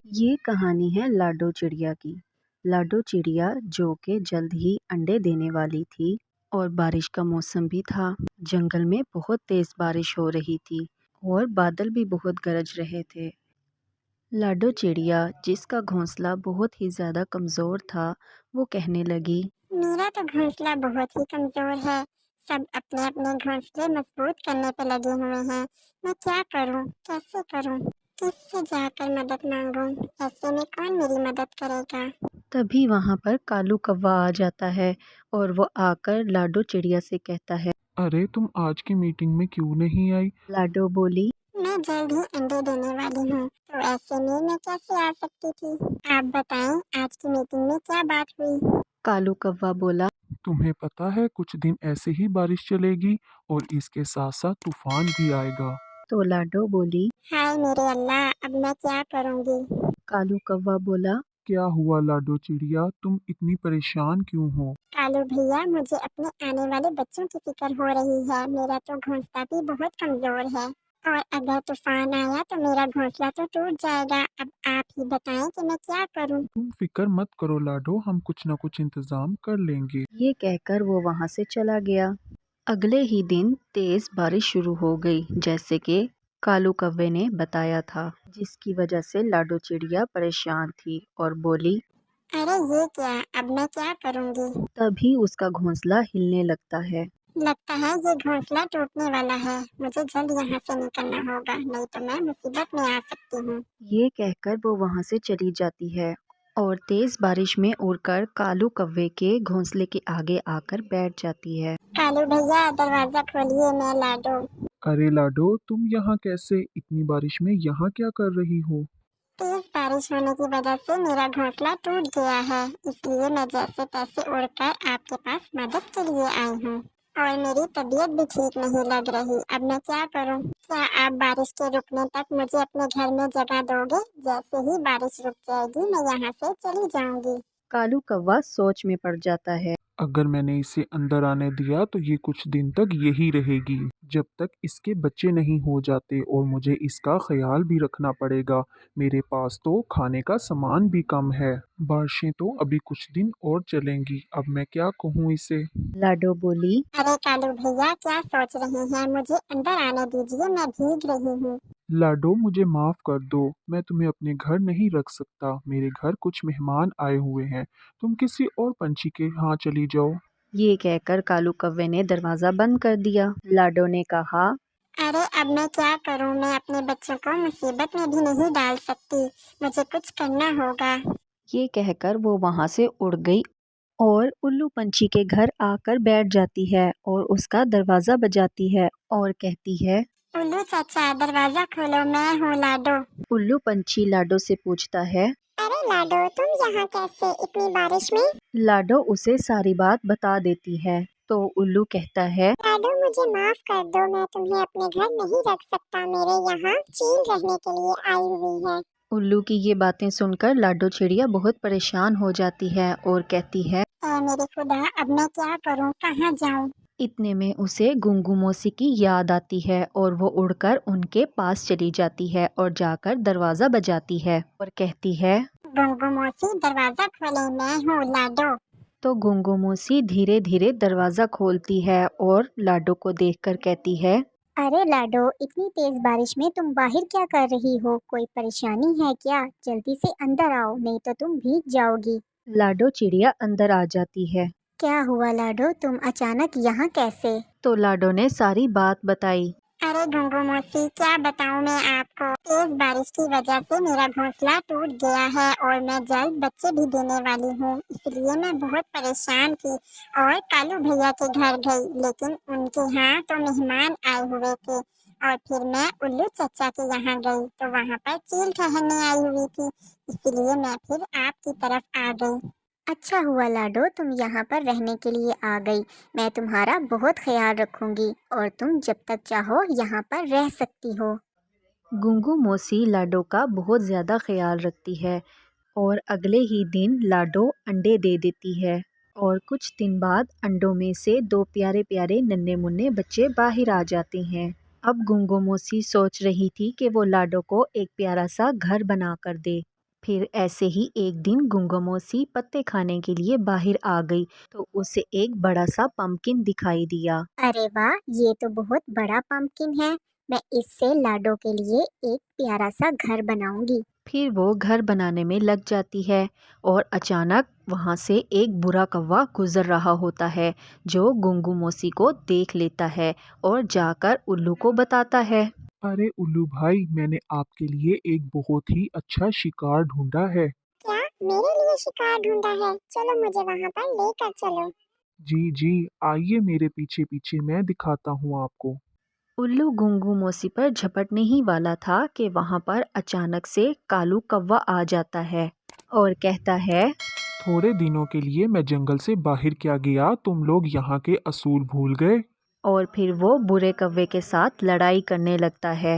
ये कहानी है लाडो चिड़िया की। लाडो चिड़िया जो कि जल्द ही अंडे देने वाली थी और बारिश का मौसम भी था। जंगल में बहुत तेज बारिश हो रही थी और बादल भी बहुत गरज रहे थे। लाडो चिड़िया जिसका घोंसला बहुत ही ज़्यादा कमज़ोर था, वो कहने लगी, मेरा तो घोंसला बहुत ही कमजोर है। सब अपने अपने घोंसले मजबूत करने पे लगे हुए हैं। मैं क्या करूं, कैसे करूं, किससे जाकर मदद मांगूं? ऐसे में कौन मेरी मदद करेगा? तभी वहाँ पर कालू कौवा आ जाता है और वो आकर लाडो चिड़िया से कहता है। अरे तुम आज की मीटिंग में क्यों नहीं आई? लाडो बोली, मैं जल्द ही अंडे देने वाली हूँ, तो ऐसे में मैं कैसे आ सकती थी? आप बताएं, आज की मीटिंग में क्या बात हुई? कालू कौवा बोला, तुम्हें पता है कुछ दिन ऐसे ही बारिश चलेगी और इसके साथ साथ तूफान भी आएगा। तो लाडो बोली। हाय मेरे अल्लाह, अब मैं क्या करूँगी? कालू कौवा बोला, क्या हुआ लाडो चिड़िया, तुम इतनी परेशान क्यों हो? कालू भैया, मुझे अपने आने वाले बच्चों की फिक्र हो रही है। मेरा तो घोंसला भी बहुत कमजोर है और अगर तूफान आया तो मेरा घोंसला तो टूट जाएगा। अब आप ही बताएं कि मैं क्या करूं? तुम फिक्र मत करो लाडो, हम कुछ न कुछ इंतजाम कर लेंगे। ये कहकर वो वहां से चला गया। अगले ही दिन तेज बारिश शुरू हो गई, जैसे कि कालू कौवे ने बताया था, जिसकी वजह से लाडो चिड़िया परेशान थी और बोली। अरे ये क्या, अब मैं क्या करूंगी? तभी उसका घोंसला हिलने लगता है। लगता है ये घोंसला टूटने वाला है। मुझे जल्द यहाँ से निकलना होगा, नहीं तो मैं मुसीबत में आ सकती हूँ। ये कहकर वो वहां से चली जाती है और तेज बारिश में उड़कर कालू कौवे के घोंसले के आगे आकर बैठ जाती है। कालू भैया, दरवाजा खोलिए, मैं लाडो। अरे लाडो, तुम यहाँ कैसे? इतनी बारिश में यहाँ क्या कर रही हो? तेज बारिश होने की वजह से मेरा घोंसला टूट गया है, इसलिए मैं जैसे तैसे उड़कर आपके पास मदद के लिए आई हूँ। और मेरी तबीयत भी ठीक नहीं लग रही। अब मैं क्या करूँ? क्या आप बारिश के रुकने तक मुझे अपने घर में जगह दोगे? जैसे ही बारिश रुक जाएगी मैं यहाँ से चली जाऊंगी। कालू कौवा सोच में पड़ जाता है। अगर मैंने इसे अंदर आने दिया तो ये कुछ दिन तक यही रहेगी, जब तक इसके बच्चे नहीं हो जाते, और मुझे इसका ख्याल भी रखना पड़ेगा। मेरे पास तो खाने का सामान भी कम है। बारिशें तो अभी कुछ दिन और चलेंगी, अब मैं क्या कहूँ इसे? लाडो बोली। अरे कालू भैया, क्या सोच रहे हैं? मुझे अंदर आने दीजिए, मैं भीग रही हूँ। लाडो, मुझे माफ कर दो, मैं तुम्हें अपने घर नहीं रख सकता। मेरे घर कुछ मेहमान आए हुए हैं। तुम किसी और पंछी के यहाँ चली जाओ। ये कहकर कालू कौवे ने दरवाजा बंद कर दिया। लाडो ने कहा। अरे अब मैं क्या करूं? मैं अपने बच्चों को मुसीबत में भी नहीं डाल सकती। मुझे कुछ करना होगा। ये कहकर वो वहां से उड़ गई और उल्लू पंछी के घर आकर बैठ जाती है और उसका दरवाजा बजाती है और कहती है। उल्लू चाचा, दरवाजा खोलो, मैं हूँ लाडो। उल्लू पंछी लाडो से पूछता है। अरे लाडो, तुम यहाँ कैसे इतनी बारिश में? लाडो उसे सारी बात बता देती है। तो उल्लू कहता है। लाडो, मुझे माफ कर दो, मैं तुम्हें अपने घर नहीं रख सकता। मेरे यहाँ चील रहने के लिए आई हुई है। उल्लू की ये बातें सुनकर लाडो चिड़िया बहुत परेशान हो जाती है और कहती है। मेरे खुदा, अब मैं क्या करूँ, कहाँ जाऊँ? इतने में उसे गुंगू मौसी की याद आती है और वो उड़कर उनके पास चली जाती है और जाकर दरवाजा बजाती है और कहती है। गुंगू मौसी, दरवाजा खोले, मैं हूँ लाडो। तो गुंगू मौसी धीरे धीरे दरवाजा खोलती है और लाडो को देखकर कहती है। अरे लाडो, इतनी तेज बारिश में तुम बाहर क्या कर रही हो? कोई परेशानी है क्या? जल्दी से अंदर आओ, नहीं तो तुम भीग जाओगी। लाडो चिड़िया अंदर आ जाती है। क्या हुआ लाडो, तुम अचानक यहाँ कैसे? तो लाडो ने सारी बात बताई। अरे घुंगू मौसी, क्या बताऊँ मैं आपको? तेज बारिश की वजह से मेरा घोंसला टूट गया है और मैं जल्द बच्चे भी देने वाली हूँ, इसलिए मैं बहुत परेशान थी और कालू भैया के घर गई, लेकिन उनके यहाँ तो मेहमान आए हुए थे। और फिर मैं उल्लू चचा के यहाँ गई तो वहाँ पर चील ठहरने आई हुई थी, इसलिए मैं फिर आपकी तरफ आ गई। अच्छा हुआ लाडो, तुम यहाँ पर रहने के लिए आ गई। मैं तुम्हारा बहुत ख्याल रखूंगी और तुम जब तक चाहो यहाँ पर रह सकती हो। गुंगू मौसी लाडो का बहुत ज़्यादा ख्याल रखती है और अगले ही दिन लाडो अंडे दे देती है और कुछ दिन बाद अंडों में से दो प्यारे प्यारे नन्हे मुन्ने बच्चे बाहर आ जाते हैं। अब गुंगो मौसी सोच रही थी कि वो लाडो को एक प्यारा सा घर बना कर दे। फिर ऐसे ही एक दिन गुंगो मौसी पत्ते खाने के लिए बाहर आ गई तो उसे एक बड़ा सा पंपकिन दिखाई दिया। अरे वाह, ये तो बहुत बड़ा पंपकिन है। मैं इससे लाडो के लिए एक प्यारा सा घर बनाऊंगी। फिर वो घर बनाने में लग जाती है और अचानक वहाँ से एक बुरा कौवा गुजर रहा होता है जो गुंगू मौसी को देख लेता है और जाकर उल्लू को बताता है। अरे उल्लू भाई, मैंने आपके लिए एक बहुत ही अच्छा शिकार ढूंढा है। क्या मेरे लिए शिकार ढूंढा है? चलो मुझे वहाँ पर लेकर चलो। जी जी, आइए मेरे पीछे पीछे, मैं दिखाता हूँ आपको। उल्लू गुंगू मौसी पर झपटने ही वाला था कि वहाँ पर अचानक से कालू कौवा आ जाता है और कहता है। थोड़े दिनों के लिए मैं जंगल से बाहर क्या गया, तुम लोग यहाँ के असूल भूल गए? और फिर वो बुरे कौवे के साथ लड़ाई करने लगता है।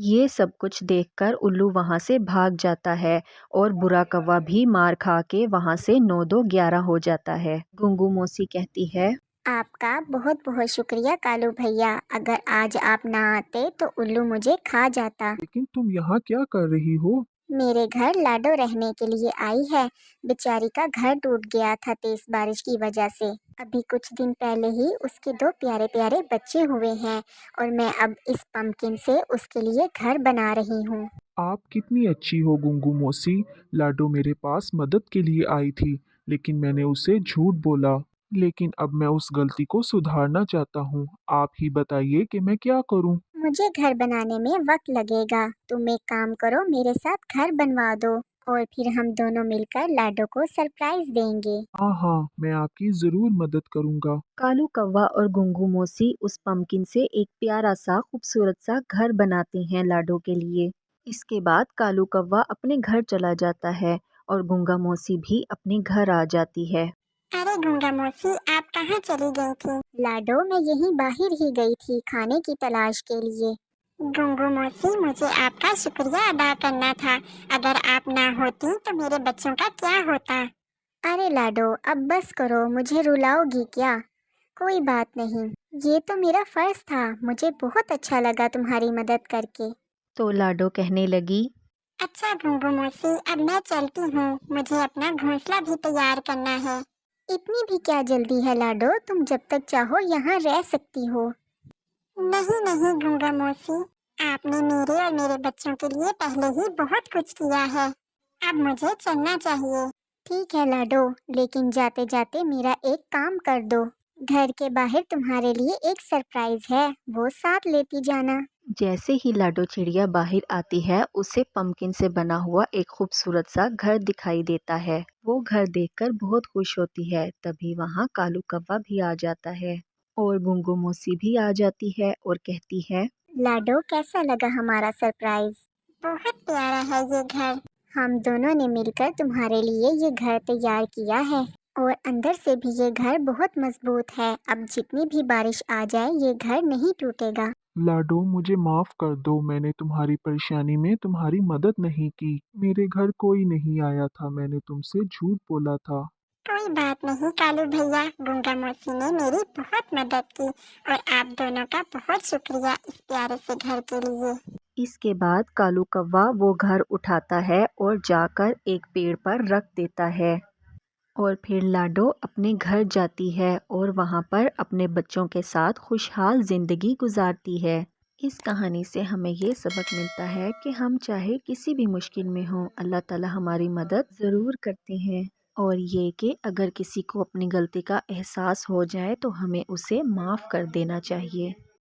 ये सब कुछ देखकर उल्लू वहाँ से भाग जाता है और बुरा कौवा भी मार खा के वहाँ से 9-2-11 हो जाता है। गुंगू मौसी कहती है। आपका बहुत बहुत शुक्रिया कालू भैया। अगर आज आप ना आते तो उल्लू मुझे खा जाता। लेकिन तुम यहाँ क्या कर रही हो? मेरे घर लाडो रहने के लिए आई है। बेचारी का घर टूट गया था तेज बारिश की वजह से। अभी कुछ दिन पहले ही उसके दो प्यारे प्यारे बच्चे हुए हैं और मैं अब इस पंपकिन से उसके लिए घर बना रही हूँ। आप कितनी अच्छी हो गुंगू मौसी। लाडो मेरे पास मदद के लिए आई थी, लेकिन मैंने उसे झूठ बोला। लेकिन अब मैं उस गलती को सुधारना चाहता हूँ। आप ही बताइए कि मैं क्या करूँ? मुझे घर बनाने में वक्त लगेगा। तुम एक काम करो, मेरे साथ घर बनवा दो और फिर हम दोनों मिलकर लाडो को सरप्राइज देंगे। हाँ हाँ, मैं आपकी ज़रूर मदद करूँगा। कालू कौवा और गुंगू मौसी उस पंपकिन से एक प्यारा सा खूबसूरत सा घर बनाते हैं लाडो के लिए। इसके बाद कालू कौवा अपने घर चला जाता है और गुंगा मौसी भी अपने घर आ जाती है। अरे गंगा मौसी, आप कहाँ चली गई थी? लाडो, मैं यहीं बाहर ही गई थी खाने की तलाश के लिए। गुंगू मौसी, मुझे आपका शुक्रिया अदा करना था। अगर आप ना होती तो मेरे बच्चों का क्या होता? अरे लाडो, अब बस करो, मुझे रुलाओगी क्या? कोई बात नहीं, ये तो मेरा फर्ज था। मुझे बहुत अच्छा लगा तुम्हारी मदद करके। तो लाडो कहने लगी। अच्छा गुंगू मौसी, अब मैं चलती हूँ। मुझे अपना घोंसला भी तैयार करना है। इतनी भी क्या जल्दी है लाडो? तुम जब तक चाहो यहाँ रह सकती हो। नहीं नहीं गुंगा मौसी, आपने मेरे और मेरे बच्चों के लिए पहले ही बहुत कुछ किया है। अब मुझे चलना चाहिए। ठीक है लाडो, लेकिन जाते जाते मेरा एक काम कर दो। घर के बाहर तुम्हारे लिए एक सरप्राइज है, वो साथ लेती जाना। जैसे ही लाडो चिड़िया बाहर आती है उसे पंपकिन से बना हुआ एक खूबसूरत सा घर दिखाई देता है। वो घर देखकर बहुत खुश होती है। तभी वहाँ कालू कौवा भी आ जाता है और गुंगू मौसी भी आ जाती है और कहती है। लाडो, कैसा लगा हमारा सरप्राइज? बहुत प्यारा है ये घर। हम दोनों ने मिलकर तुम्हारे लिए ये घर तैयार किया है और अंदर से भी ये घर बहुत मजबूत है। अब जितनी भी बारिश आ जाए ये घर नहीं टूटेगा। लाडो, मुझे माफ़ कर दो, मैंने तुम्हारी परेशानी में तुम्हारी मदद नहीं की। मेरे घर कोई नहीं आया था, मैंने तुमसे झूठ बोला था। कोई बात नहीं कालू भैया, गंगा मौसी ने मेरी बहुत मदद की और आप दोनों का बहुत शुक्रिया इस प्यारे से घर के लिए। इसके बाद कालू कौवा वो घर उठाता है और जाकर एक पेड़ पर रख देता है और फिर लाडो अपने घर जाती है और वहाँ पर अपने बच्चों के साथ खुशहाल ज़िंदगी गुजारती है। इस कहानी से हमें ये सबक मिलता है कि हम चाहे किसी भी मुश्किल में हों, अल्लाह ताला हमारी मदद ज़रूर करते हैं। और ये कि अगर किसी को अपनी गलती का एहसास हो जाए तो हमें उसे माफ़ कर देना चाहिए।